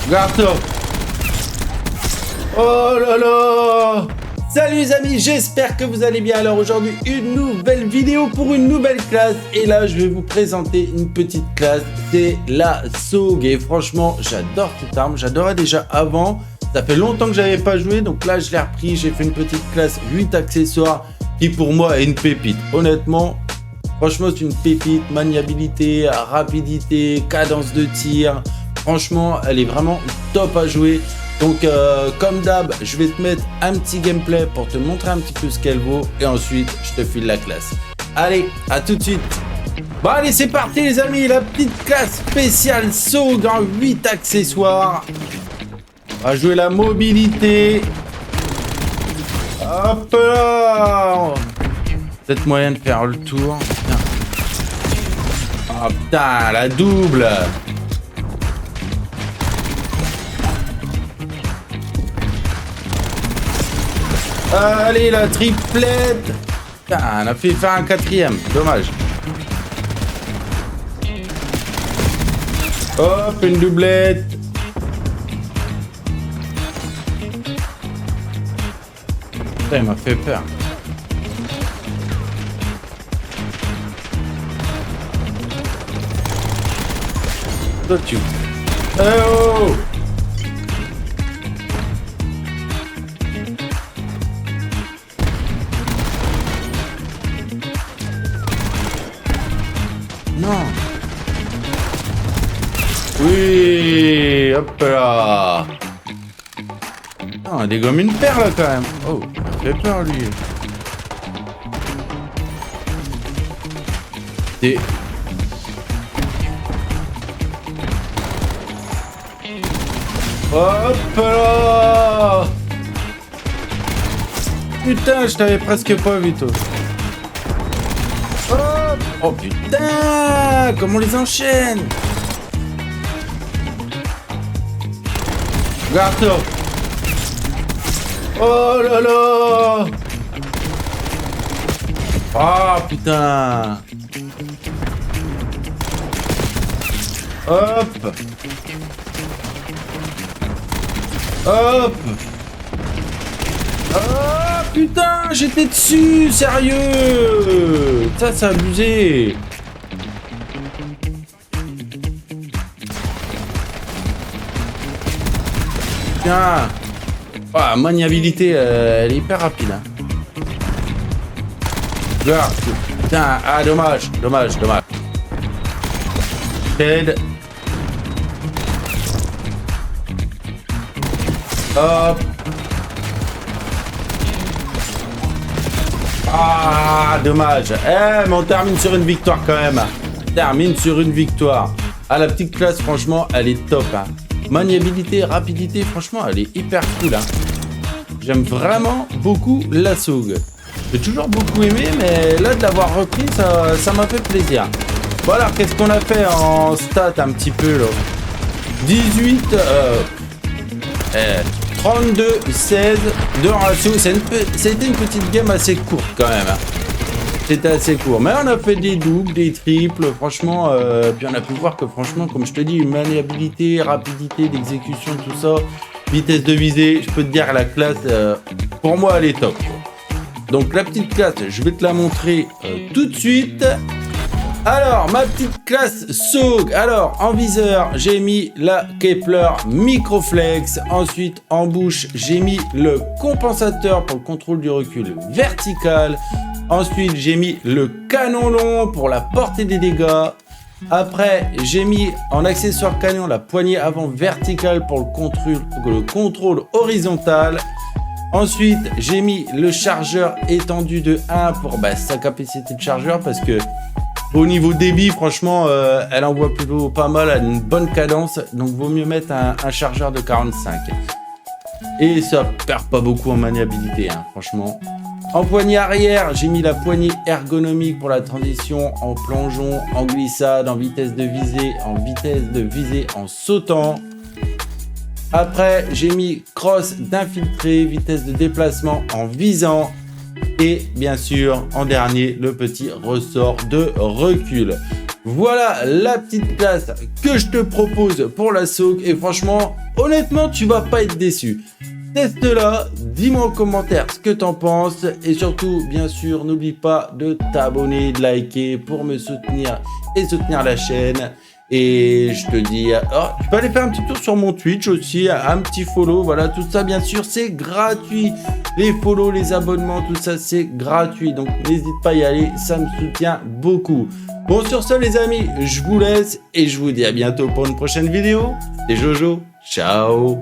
Regarde-toi. Oh là là. Salut les amis, j'espère que vous allez bien. Alors aujourd'hui, une nouvelle vidéo pour une nouvelle classe. Et là, je vais vous présenter une petite classe. C'est la SOG. Et franchement, j'adore cette arme. J'adorais déjà avant. Ça fait longtemps que j'avais pas joué. Donc là, je l'ai repris. J'ai fait une petite classe 8 accessoires qui pour moi est une pépite. Honnêtement, franchement, c'est une pépite. Maniabilité, rapidité, cadence de tir. Franchement, elle est vraiment top à jouer. Donc, comme d'hab, je vais te mettre un petit gameplay pour te montrer un petit peu ce qu'elle vaut. Et ensuite, je te file la classe. Allez, à tout de suite. Bon, allez, c'est parti les amis. La petite classe spéciale SOG en 8 accessoires. On va jouer la mobilité. Hop là. Peut-être moyen de faire le tour. Oh putain, la double. Allez, la triplette. Putain, on a fait faire un quatrième. Dommage. Hop, une doublette. Putain, il m'a fait peur. Toi, tu... Oh! Non. Oui, hop là. Non, il dégomme une perle quand même. Oh, il m'a fait peur lui. Et... hop là. Putain, je t'avais presque pas vu toi. Oh putain, comment on les enchaîne. Regarde-toi. Oh là là. Oh putain. Hop. Hop. Oh putain, j'étais dessus, sérieux. Ça, c'est abusé. Tiens. Oh, maniabilité, elle est hyper rapide. Hein. Regarde. Putain, ah dommage, dommage, dommage. Aide. Hop. Ah, dommage. Eh, mais on termine sur une victoire quand même. Termine sur une victoire. Ah, la petite classe, franchement, elle est top. Hein. Maniabilité, rapidité, franchement, elle est hyper cool. Hein. J'aime vraiment beaucoup la SOG. J'ai toujours beaucoup aimé, mais là, de l'avoir repris, ça m'a fait plaisir. Bon, alors, qu'est-ce qu'on a fait en stats un petit peu, là 18... 32, 16 de ratio. C'était une petite game assez courte quand même. C'était assez court. Mais on a fait des doubles, des triples. Franchement, puis on a pu voir que franchement, comme je te dis, maniabilité, rapidité d'exécution, tout ça, vitesse de visée, je peux te dire la classe, pour moi, elle est top. Donc la petite classe, je vais te la montrer tout de suite. Alors, ma petite classe SOG. Alors, en viseur, j'ai mis la Kepler Microflex. Ensuite, en bouche, j'ai mis le compensateur pour le contrôle du recul vertical. Ensuite, j'ai mis le canon long pour la portée des dégâts. Après, j'ai mis en accessoire canon la poignée avant verticale pour le contrôle horizontal. Ensuite, j'ai mis le chargeur étendu de 1 pour sa capacité de chargeur parce que au niveau débit, franchement, elle envoie plutôt pas mal, elle a une bonne cadence, donc vaut mieux mettre un chargeur de 45. Et ça perd pas beaucoup en maniabilité, hein, franchement. En poignée arrière, j'ai mis la poignée ergonomique pour la transition en plongeon, en glissade, en vitesse de visée, en sautant. Après, j'ai mis crosse d'infiltré, vitesse de déplacement en visant. Et bien sûr, en dernier, le petit ressort de recul. Voilà la petite classe que je te propose pour la SOC. Et franchement, honnêtement, tu vas pas être déçu. Teste-la, dis-moi en commentaire ce que t'en penses. Et surtout, bien sûr, n'oublie pas de t'abonner, de liker pour me soutenir et soutenir la chaîne. Et je te dis, tu peux aller faire un petit tour sur mon Twitch aussi, un petit follow, voilà, tout ça bien sûr, c'est gratuit. Les follow, les abonnements, tout ça, c'est gratuit. Donc n'hésite pas à y aller, ça me soutient beaucoup. Bon, sur ce les amis, je vous laisse et je vous dis à bientôt pour une prochaine vidéo. C'était Jojo, ciao.